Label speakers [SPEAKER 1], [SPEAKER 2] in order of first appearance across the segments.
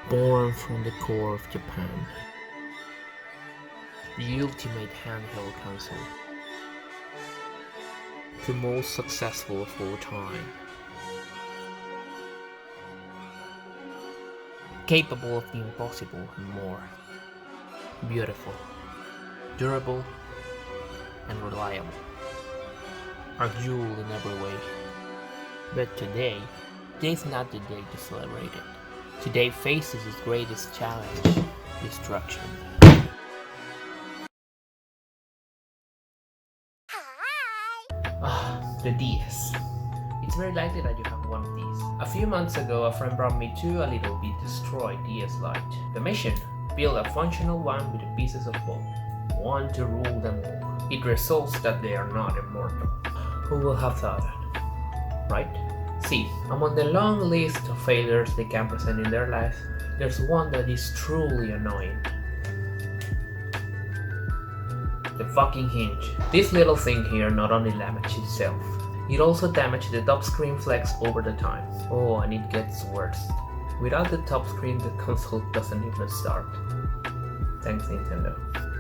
[SPEAKER 1] Born from the core of Japan, the ultimate handheld console, the most successful of all time, capable of the impossible and more, beautiful, durable, and reliable, our jewel in every way. But today is not the day to celebrate it. Today faces its greatest challenge, destruction. The DS. It's very likely that you have one of these. A few months ago, a friend brought me two a little bit destroyed Ds Lite. The mission? Build a functional one with the pieces of both. One to rule them all. It results that they are not immortal. Who will have thought that? Right? See, among the long list of failures they can present in their lives, there's one that is truly annoying. The fucking hinge. This little thing here not only damaged itself, it also damaged the top screen flex over the time. Oh, and it gets worse. Without the top screen, the console doesn't even start. Thanks Nintendo.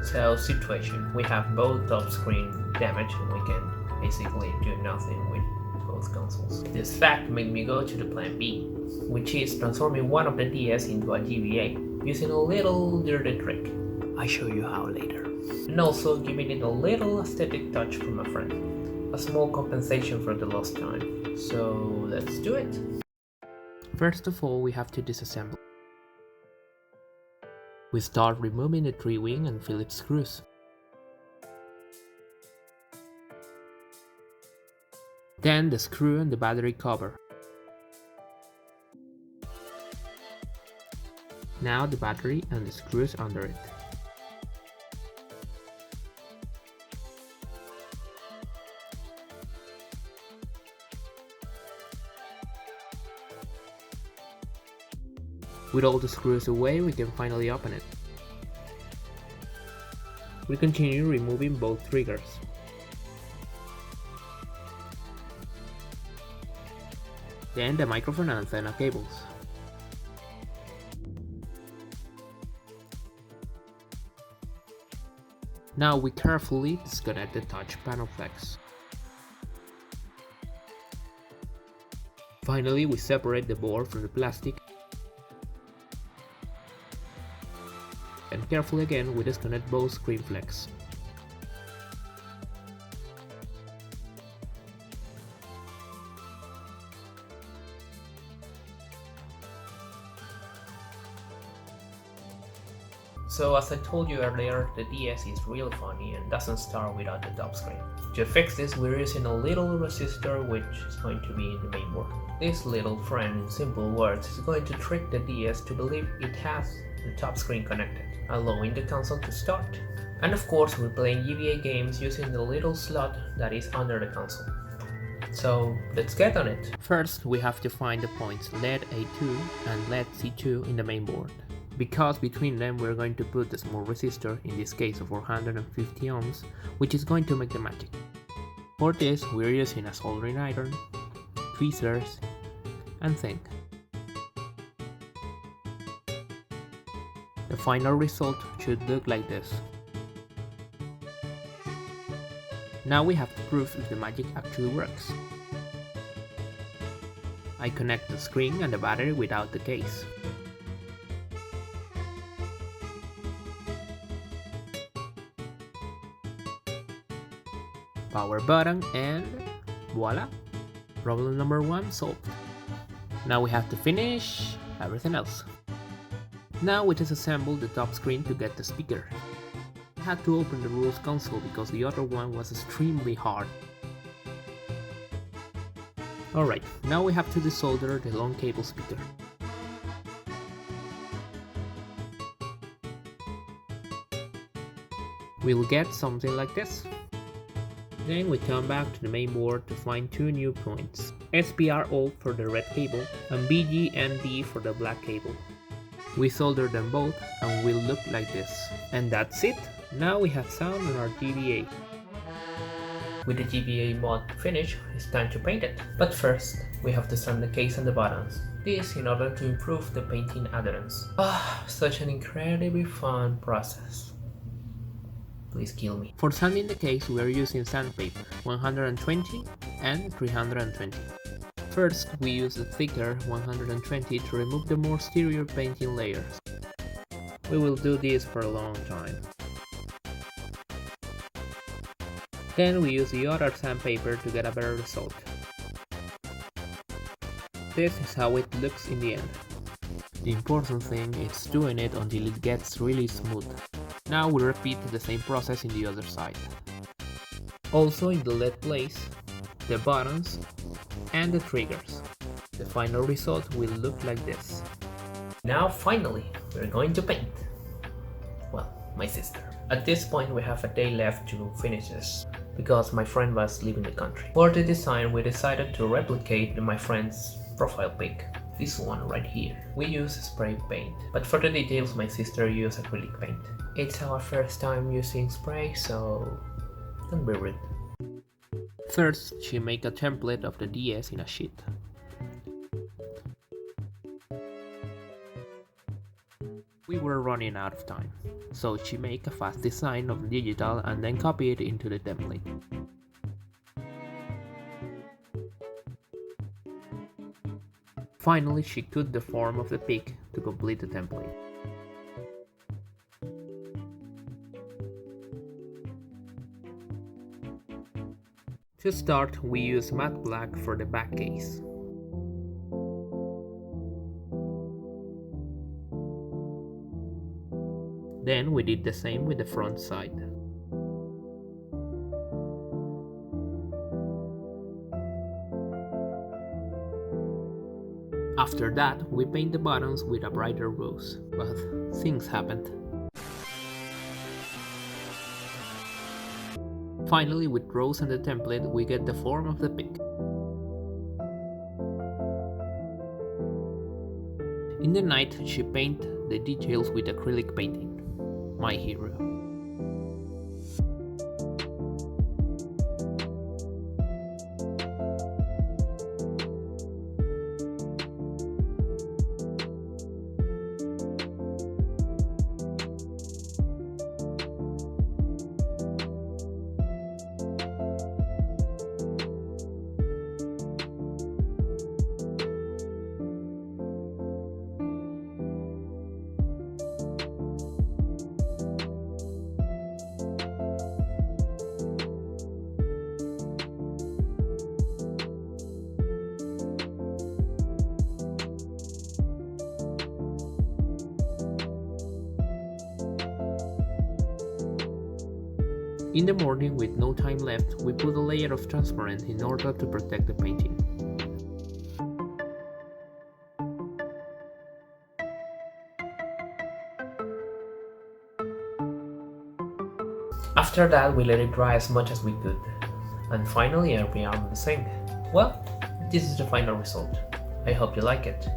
[SPEAKER 1] So, situation. We have both top screen damage and we can basically do nothing with both consoles. This fact made me go to the plan B, which is transforming one of the DS into a GBA using a little dirty trick. I show you how later. And also giving it a little aesthetic touch from a friend. A small compensation for the lost time. So let's do it. First of all, we have to disassemble. We start removing the tree wing and Phillips screws. Then the screw and the battery cover. Now the battery and the screws under it. With all the screws away, we can finally open it. We continue removing both triggers. Then the microphone and antenna cables. Now we carefully disconnect the touch panel flex. Finally, we separate the board from the plastic. And carefully again we disconnect both screen flex. So as I told you earlier, the DS is real funny and doesn't start without the top screen. To fix this, we're using a little resistor which is going to be in the main board. This little friend, in simple words, is going to trick the DS to believe it has the top screen connected, allowing the console to start. And of course, we're playing GBA games using the little slot that is under the console. So let's get on it. First, we have to find the points LED A2 and LED C2 in the main board. Because between them we're going to put a small resistor, in this case of 450 ohms, which is going to make the magic. For this we're using a soldering iron, tweezers, and zinc. The final result should look like this. Now we have to prove if the magic actually works. I connect the screen and the battery without the case. Power button and voila! Problem number 1 solved. Now we have to finish everything else. Now we disassemble the top screen to get the speaker. I had to open the rules console because the other one was extremely hard. Alright, now we have to desolder the long cable speaker. We'll get something like this. Then we come back to the main board to find two new points, SPR alt for the red cable and BGND for the black cable. We solder them both and will look like this. And that's it! Now we have sound on our GBA. With the GBA mod finished, it's time to paint it. But first, we have to sand the case and the buttons. This in order to improve the painting adherence. Such an incredibly fun process. Please kill me. For sanding the case we are using sandpaper 120 and 320. First we use the thicker 120 to remove the more exterior painting layers. We will do this for a long time. Then we use the other sandpaper to get a better result. This is how it looks in the end. The important thing is doing it until it gets really smooth. Now we repeat the same process in the other side. Also in the LED place, the buttons and the triggers. The final result will look like this. Now finally, we're going to paint. Well, my sister. At this point we have a day left to finish this, because my friend was leaving the country. For the design we decided to replicate my friend's profile pic. This one right here. We use spray paint, but for the details my sister used acrylic paint. It's our first time using spray, so don't be rude. First, she made a template of the DS in a sheet. We were running out of time, so she made a fast design of the digital and then copied it into the template. Finally, she cut the form of the pig to complete the template. To start, we use matte black for the back case. Then we did the same with the front side. After that, we paint the buttons with a brighter rose, but things happened. Finally, with rose and the template, we get the form of the pig. In the night, she painted the details with acrylic painting. My hero. In the morning, with no time left, we put a layer of transparent in order to protect the painting. After that, we let it dry as much as we could. And finally, we are on the sink. Well, this is the final result. I hope you like it.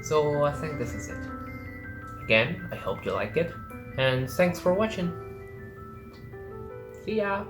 [SPEAKER 1] So I think this is it. Again, I hope you like it, and thanks for watching. See ya!